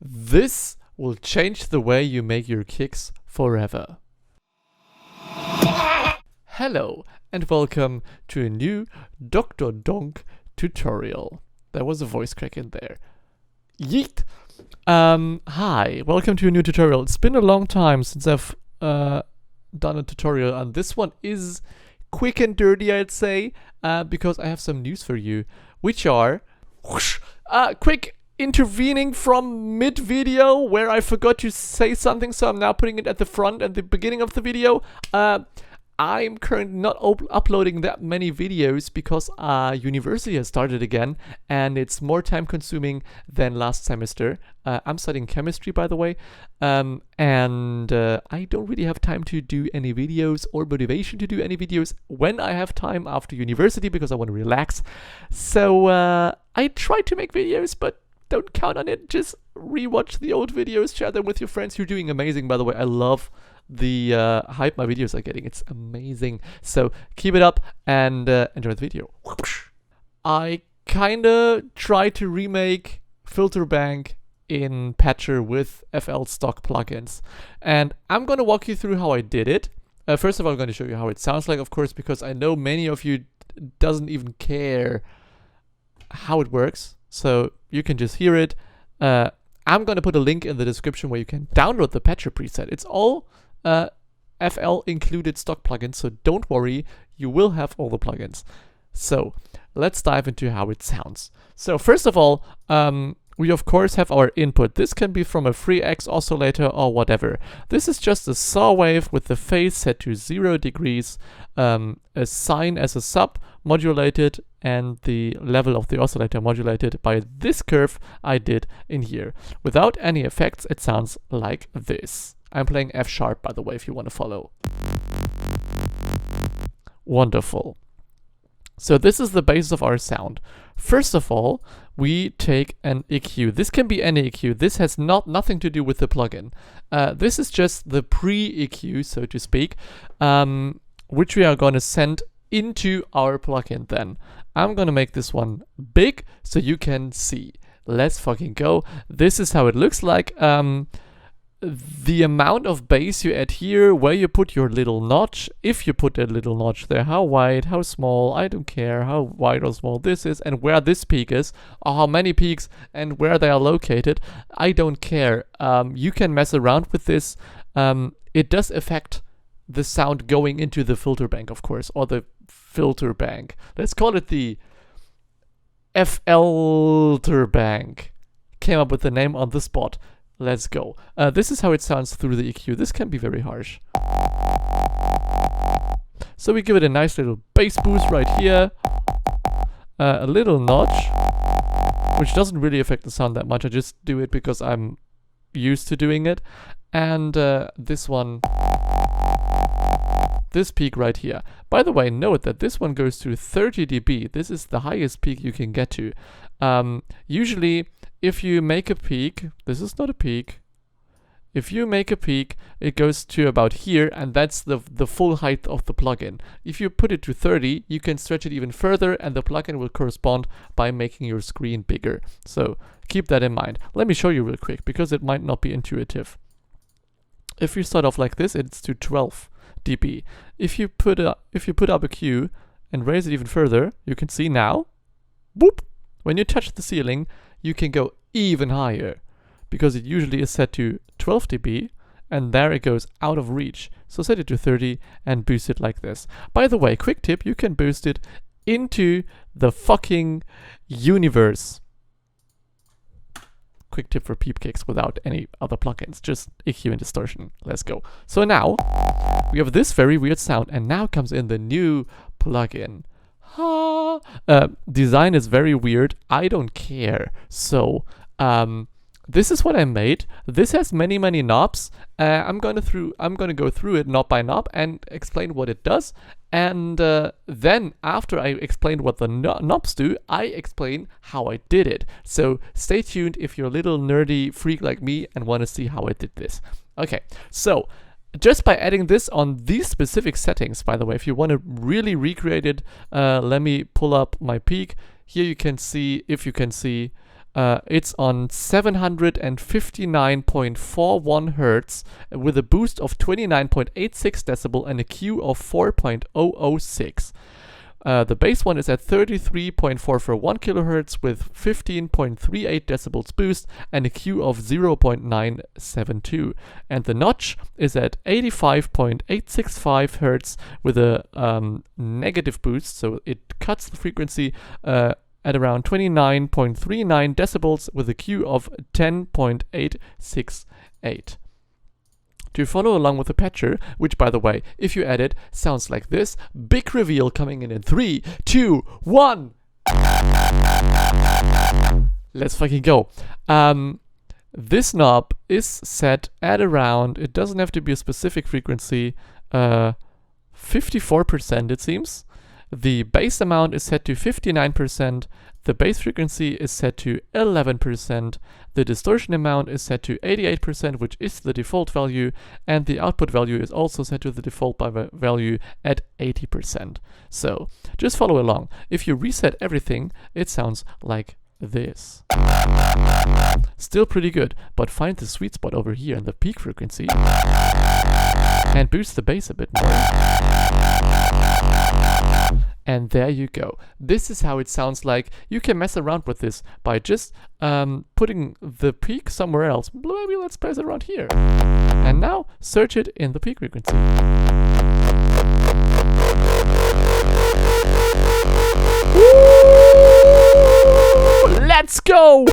This will change the way you make your kicks forever. Hello and welcome to a new Dr. Donk tutorial. There was a voice crack in there. Yeet! Hi, welcome to a new tutorial. It's been a long time since I've done a tutorial, and this one is quick and dirty, I'd say, because I have some news for you, which are quick intervening from mid-video where I forgot to say something, so I'm now putting it at the front and the beginning of the video. I'm currently not uploading that many videos because university has started again and it's more time consuming than last semester. I'm studying chemistry, by the way, and I don't really have time to do any videos or motivation to do any videos when I have time after university because I want to relax. So I try to make videos, but don't count on it. Just rewatch the old videos, share them with your friends. You're doing amazing, by the way. I love the hype my videos are getting. It's amazing. So keep it up and enjoy the video. I kinda tried to remake Filter Bank in Patcher with FL stock plugins, and I'm gonna walk you through how I did it. First of all, I'm going to show you how it sounds like, of course, because I know many of you doesn't even care how it works, so you can just hear it. I'm going to put a link in the description where you can download the Patcher preset. It's all FL included stock plugins, so don't worry, you will have all the plugins. So let's dive into how it sounds. So first of all, we of course have our input. This can be from a free X oscillator or whatever. This is just a saw wave with the phase set to 0 degrees, a sine as a sub modulated, and the level of the oscillator modulated by this curve I did in here. Without any effects, it sounds like this. I'm playing F sharp, by the way, if you want to follow. Wonderful. So this is the basis of our sound. First of all, we take an EQ. This can be any EQ. This has nothing to do with the plugin. This is just the pre-EQ, so to speak, which we are going to send into our plugin then. I'm going to make this one big so you can see. Let's fucking go. This is how it looks like. The amount of bass you add here, where you put your little notch, if you put a little notch there, how wide, how small, I don't care how wide or small this is, and where this peak is, or how many peaks and where they are located, I don't care. You can mess around with this. It does affect the sound going into the filter bank, of course, or the filter bank. Let's call it the FLter bank. Came up with the name on the spot. Let's go. This is how it sounds through the EQ. This can be very harsh. So we give it a nice little bass boost right here. A little notch, which doesn't really affect the sound that much. I just do it because I'm used to doing it. And this one, this peak right here. By the way, note that this one goes to 30 dB. This is the highest peak you can get to. Usually, if you make a peak, this is not a peak. If you make a peak, it goes to about here, and that's the full height of the plugin. If you put it to 30, you can stretch it even further, and the plugin will correspond by making your screen bigger. So keep that in mind. Let me show you real quick, because it might not be intuitive. If you start off like this, it's to 12 dB. If you put up a Q and raise it even further, you can see now, boop, when you touch the ceiling, you can go even higher because it usually is set to 12 dB and there it goes out of reach. So set it to 30 and boost it like this. By the way, quick tip, you can boost it into the fucking universe. Quick tip for peep kicks without any other plugins, just EQ and distortion. Let's go. So now we have this very weird sound, and now comes in the new plugin. Design is very weird. I don't care. So this is what I made. This has many knobs. I'm gonna go through it knob by knob and explain what it does. And then after I explain what the knobs do, I explain how I did it. So stay tuned if you're a little nerdy freak like me and want to see how I did this. Okay, so just by adding this on these specific settings, by the way, if you want to really recreate it, let me pull up my peak. Here you can see, if you can see, it's on 759.41 hertz with a boost of 29.86 decibel and a Q of 4.006. The base one is at 33.441 kilohertz with 15.38 decibels boost and a Q of 0.972. And the notch is at 85.865 hertz with a negative boost, so it cuts the frequency at around 29.39 decibels with a Q of 10.868. To follow along with the patcher, which by the way, if you edit, sounds like this. Big reveal coming in 3, 2, 1. Let's fucking go. This knob is set at around, it doesn't have to be a specific frequency, 54% it seems. The bass amount is set to 59%. The bass frequency is set to 11%. The distortion amount is set to 88%, which is the default value. And the output value is also set to the default value at 80%. So just follow along. If you reset everything, it sounds like this. Still pretty good, but find the sweet spot over here in the peak frequency and boost the bass a bit more. And there you go. This is how it sounds like. You can mess around with this by just putting the peak somewhere else. Maybe let's place it around here. And now search it in the peak frequency. Woo! Let's go!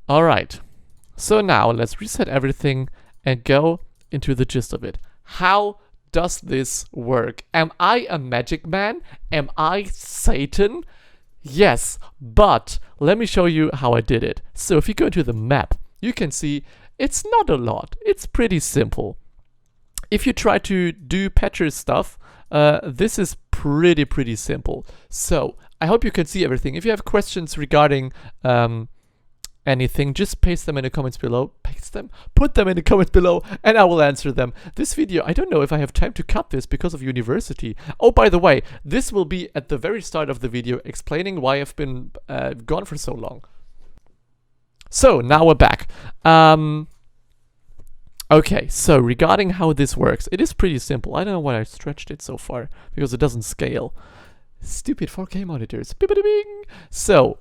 All right. So now let's reset everything and go into the gist of it. How does this work? Am I a magic man? Am I Satan? Yes, but let me show you how I did it. So if you go into the map, you can see it's not a lot. It's pretty simple. If you try to do patcher stuff, this is pretty simple. So I hope you can see everything. If you have questions regarding anything, just paste them in the comments below. Put them in the comments below, and I will answer them. This video, I don't know if I have time to cut this because of university. Oh, by the way, this will be at the very start of the video explaining why I've been gone for so long. So now we're back. Okay, so regarding how this works, it is pretty simple. I don't know why I stretched it so far, because it doesn't scale. Stupid 4K monitors. Bing. So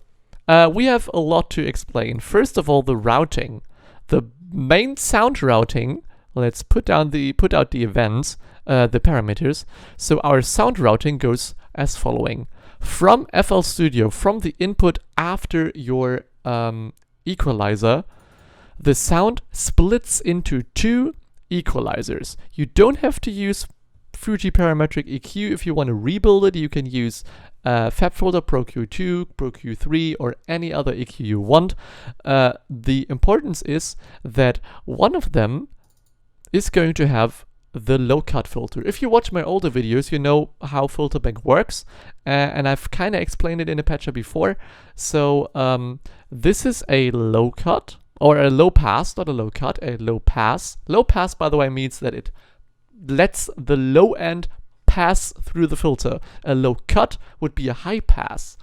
we have a lot to explain. First of all, the routing. The main sound routing, let's put out the events, the parameters. So our sound routing goes as following. From FL Studio, from the input after your equalizer, the sound splits into 2 equalizers. You don't have to use Fuji Parametric EQ. If you want to rebuild it, you can use FabFilter Pro Q2, Pro Q3, or any other EQ you want. The importance is that one of them is going to have the low cut filter. If you watch my older videos, you know how filter bank works, and I've kind of explained it in a patcher before. So this is a low cut, or a low pass, not a low cut, a low pass. Low pass, by the way, means that it lets the low end pass through the filter. A low cut would be a high pass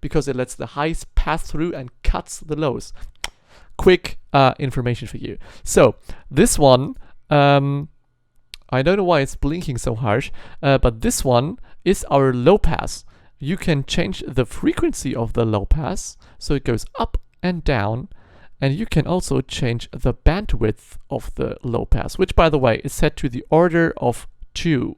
because it lets the highs pass through and cuts the lows. Quick information for you. So this one, I don't know why it's blinking so harsh, but this one is our low pass. You can change the frequency of the low pass so it goes up and down, and you can also change the bandwidth of the low pass, which by the way is set to the order of 2.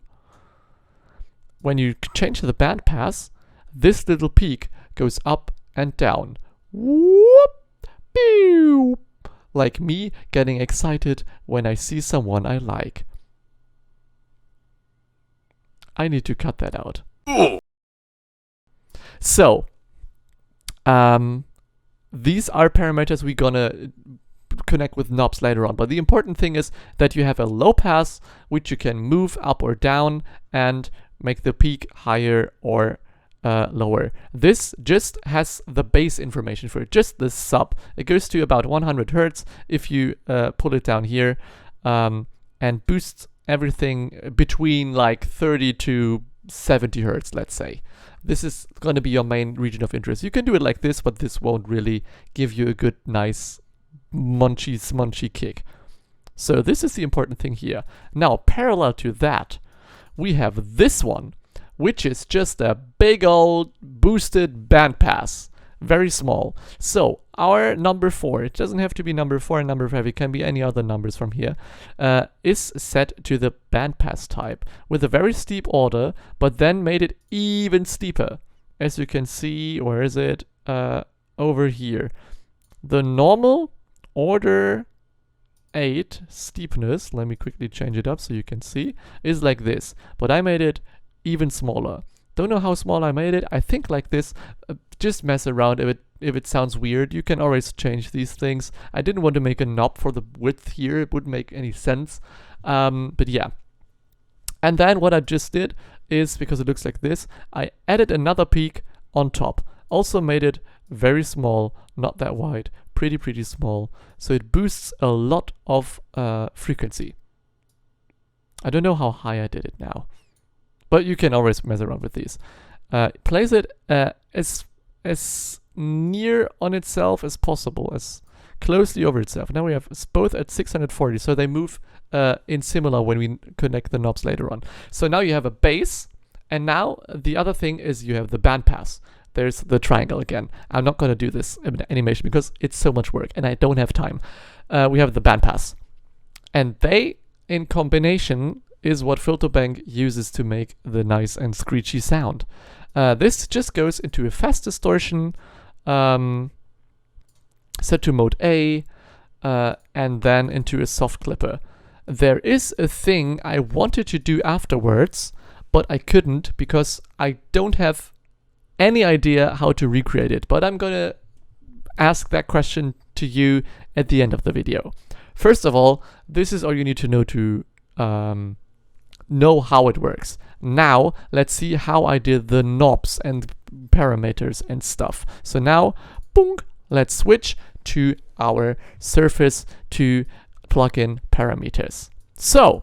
When you change the band pass, this little peak goes up and down. Whoop! Pew! Like me getting excited when I see someone I like. I need to cut that out. So, these are parameters we're gonna connect with knobs later on, but the important thing is that you have a low pass which you can move up or down and make the peak higher or lower. This just has the base information for it, just the sub. It goes to about 100 hertz if you pull it down here, and boosts everything between like 30 to 70 hertz, let's say. This is going to be your main region of interest. You can do it like this, but this won't really give you a good, nice, smunchy kick. So this is the important thing here. Now, parallel to that, we have this one, which is just a big old boosted bandpass. Very small. So our number 4, it doesn't have to be number 4 and number 5, it can be any other numbers from here, is set to the bandpass type with a very steep order, but then made it even steeper. As you can see, where is it? Over here. The normal order 8 steepness, let me quickly change it up so you can see, is like this, but I made it even smaller. Don't know how small I made it. I think like this. Just mess around if it sounds weird. You can always change these things. I didn't want to make a knob for the width here. It wouldn't make any sense. But yeah. And then what I just did is, because it looks like this, I added another peak on top. Also made it very small, not that wide, pretty small. So it boosts a lot of frequency. I don't know how high I did it now, but you can always mess around with these. Place it as near on itself as possible, as closely over itself. Now we have both at 640, so they move in similar when we connect the knobs later on. So now you have a base, and now the other thing is you have the bandpass. There's the triangle again. I'm not going to do this animation because it's so much work and I don't have time. We have the bandpass, and they in combination is what FilterBank uses to make the nice and screechy sound. This just goes into a fast distortion, set to mode A, and then into a soft clipper. There is a thing I wanted to do afterwards, but I couldn't because I don't have any idea how to recreate it. But I'm gonna ask that question to you at the end of the video. First of all, this is all you need to know to know how it works. Now let's see how I did the knobs and parameters and stuff. So now, boom, let's switch to our Surface to plugin parameters. So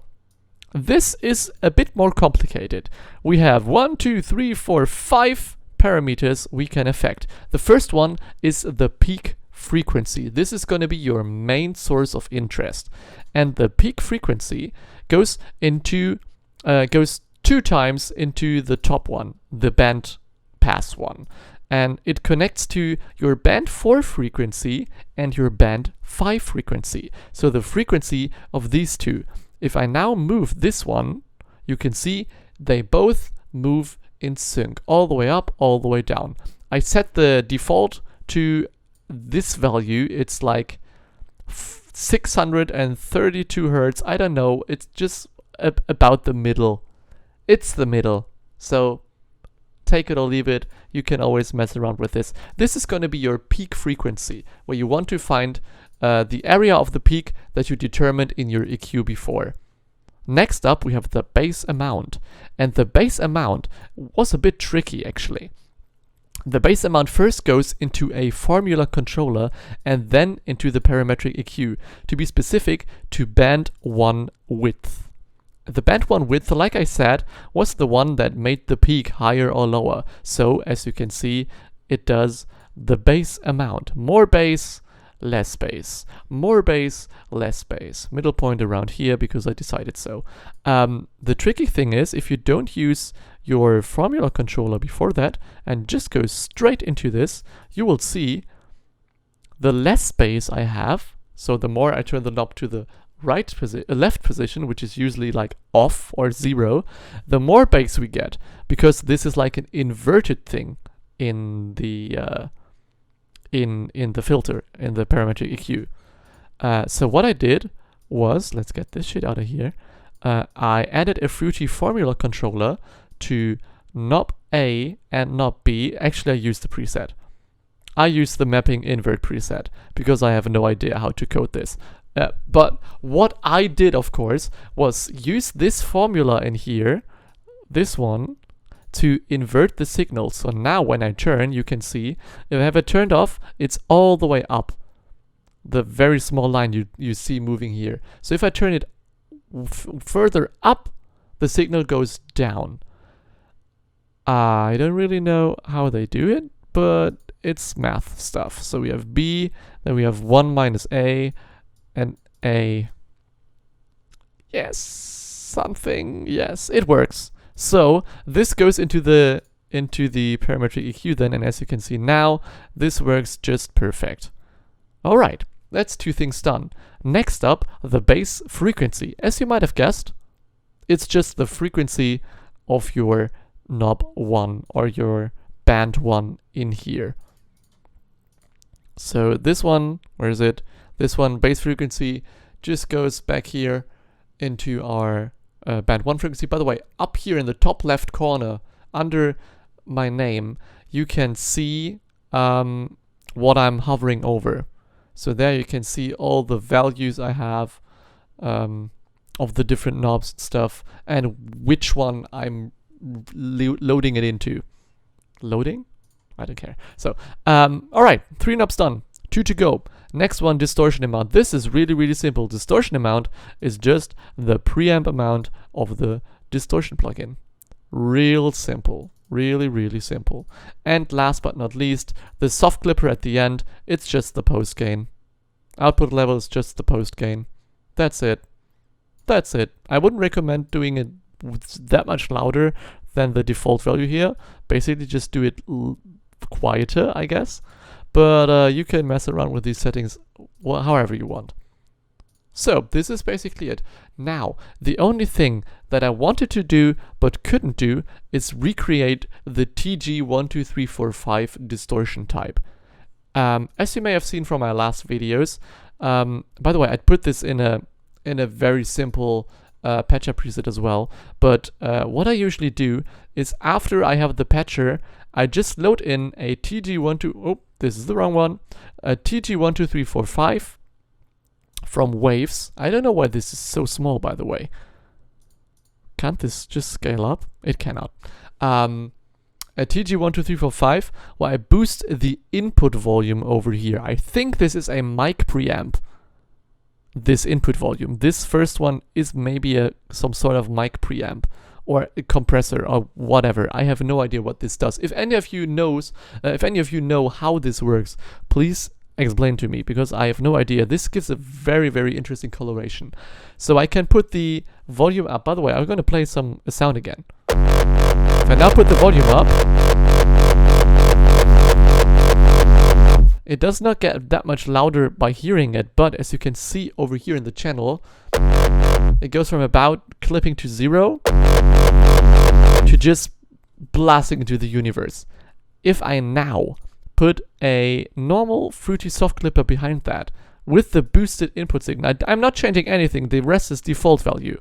this is a bit more complicated. We have 1, 2, 3, 4, 5 parameters we can affect. The first one is the peak frequency. This is going to be your main source of interest, and the peak frequency goes into goes 2 times into the top one, the band pass one, and it connects to your band 4 frequency and your band 5 frequency. So the frequency of these two. If I now move this one, you can see they both move in sync, all the way up, all the way down. I set the default to this value. It's like 632 hertz. I don't know. It's just about the middle. It's the middle. So take it or leave it. You can always mess around with this. This is going to be your peak frequency, where you want to find the area of the peak that you determined in your EQ before. Next up, we have the bass amount. And the bass amount was a bit tricky, actually. The bass amount first goes into a formula controller and then into the parametric EQ. To be specific, to band 1 width. The band 1 width, like I said, was the one that made the peak higher or lower. So, as you can see, it does the bass amount. More bass, less bass. More bass, less bass. Middle point around here because I decided so. The tricky thing is, if you don't use your formula controller before that and just go straight into this, you will see the less bass I have. So the more I turn the knob to the left position, which is usually like off or 0, the more bass we get, because this is like an inverted thing in the in the filter, in the parametric EQ. So what I did was, let's get this shit out of here. I added a fruity formula controller to knob A and knob B. Actually, I used the preset. I used the mapping invert preset because I have no idea how to code this. But what I did, of course, was use this formula in here, this one, to invert the signal. So now when I turn, you can see, if I have it turned off, it's all the way up. The very small line you see moving here. So if I turn it further up, the signal goes down. I don't really know how they do it, but it's math stuff. So we have B, then we have 1 minus A, and A. Yes, something. Yes, it works. So this goes into the parametric EQ then, and as you can see now, this works just perfect. All right, that's 2 things done. Next up, the bass frequency. As you might have guessed, it's just the frequency of your knob 1 or your band 1 in here. So this one, where is it? This one, bass frequency, just goes back here into our band 1 frequency. By the way, up here in the top left corner, under my name, you can see what I'm hovering over. So there you can see all the values I have of the different knobs and stuff, and which one I'm loading it into. Loading? I don't care. So, alright, 3 knobs done. 2 to go. Next one, distortion amount. This is really, really simple. Distortion amount is just the preamp amount of the distortion plugin. Real simple. Really, really simple. And last but not least, the soft clipper at the end, it's just the post gain. Output level is just the post gain. That's it. That's it. I wouldn't recommend doing it that much louder than the default value here. Basically just do it quieter, I guess. But you can mess around with these settings however you want. So this is basically it. Now, the only thing that I wanted to do but couldn't do is recreate the TG12345 distortion type. As you may have seen from my last videos, by the way, I'd put this in a very simple patcher preset as well. But what I usually do is after I have the patcher, I just load in a this is the wrong one, a TG12345 from Waves. I don't know why this is so small, by the way. Can't this just scale up? It cannot. A TG12345 where I boost the input volume over here. I think this is a mic preamp. This input volume. This first one is maybe some sort of mic preamp or a compressor or whatever. I have no idea what this does. If any of you know how this works, please explain to me, because I have no idea. This gives a very, very interesting coloration. So I can put the volume up. By the way, I'm going to play a sound again. If I now put the volume up, it does not get that much louder by hearing it, but as you can see over here in the channel, it goes from about clipping to 0 to just blasting into the universe. If I now put a normal fruity soft clipper behind that with the boosted input signal, I'm not changing anything, the rest is default value.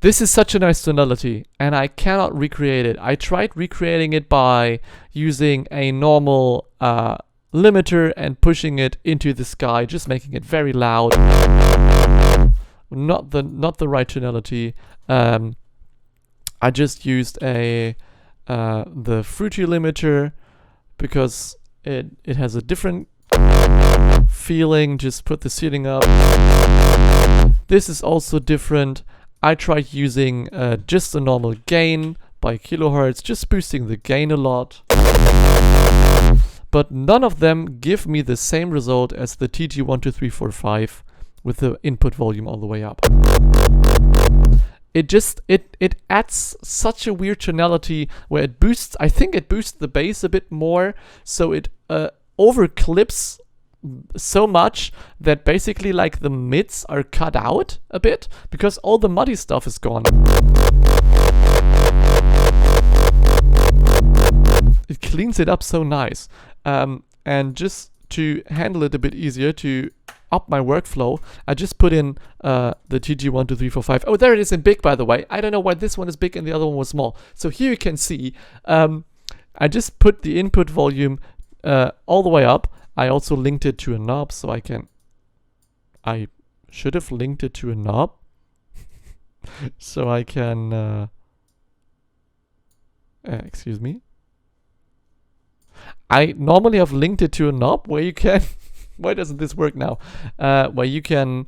This is such a nice tonality, and I cannot recreate it. I tried recreating it by using a normal limiter and pushing it into the sky, just making it very loud. Not the right tonality. I just used the fruity limiter because it has a different feeling. Just put the ceiling up. This is also different. I tried using just a normal gain by kilohertz, just boosting the gain a lot. But none of them give me the same result as the TG12345 with the input volume all the way up. It adds such a weird tonality where it boosts, I think it boosts the bass a bit more, so it overclips so much that basically like the mids are cut out a bit because all the muddy stuff is gone. It cleans it up so nice. And just to handle it a bit easier, to up my workflow, I just put in the TG12345. Oh, there it is in big, by the way. I don't know why this one is big and the other one was small. So here you can see I just put the input volume all the way up. I also linked it to a knob, so I should have linked it to a knob so I can excuse me. I normally have linked it to a knob where you can Why doesn't this work now? Where you can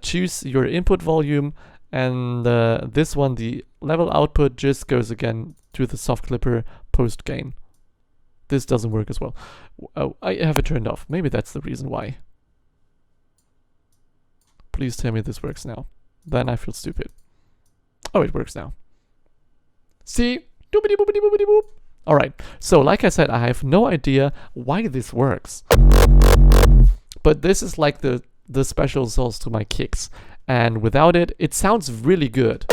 choose your input volume, and this one, the level output, just goes again to the soft clipper post gain. This doesn't work as well. Oh, I have it turned off. Maybe that's the reason why. Please tell me this works now. Then I feel stupid. Oh, it works now. See? Doobity boopity boopity boop. Alright, so like I said, I have no idea why this works. But this is like the special sauce to my kicks. And without it, it sounds really good.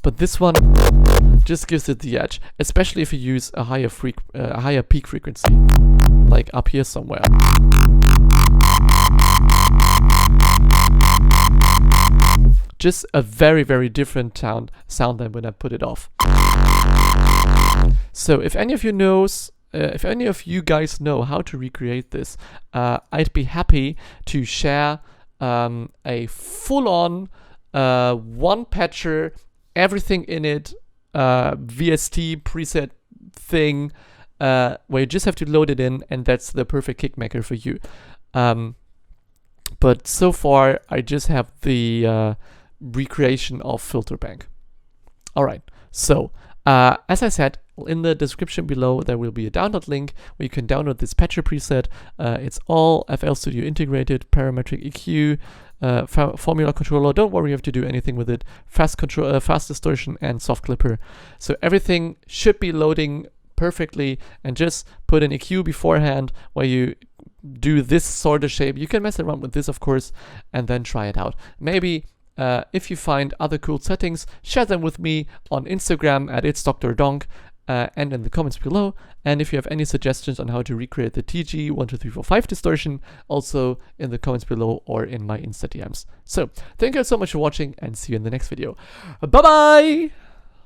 But this one just gives it the edge, especially if you use a higher peak frequency, like up here somewhere. Just a very, very different sound than when I put it off. So if any of you knows, if any of you guys know how to recreate this, I'd be happy to share a full-on one-patcher, everything in it, VST preset thing, where you just have to load it in, and that's the perfect kickmaker for you. But so far, I just have the recreation of filter bank. Alright, so as I said, in the description below there will be a download link where you can download this patcher preset. It's all FL Studio integrated, parametric EQ, formula controller. Don't worry, you have to do anything with it. Fast distortion and soft clipper. So everything should be loading perfectly, and just put an EQ beforehand where you do this sort of shape. You can mess around with this, of course, and then try it out. Maybe if you find other cool settings, share them with me on Instagram at itsdrdonk and in the comments below. And if you have any suggestions on how to recreate the TG12345 distortion, also in the comments below or in my Insta DMs. So thank you so much for watching, and see you in the next video. Bye bye!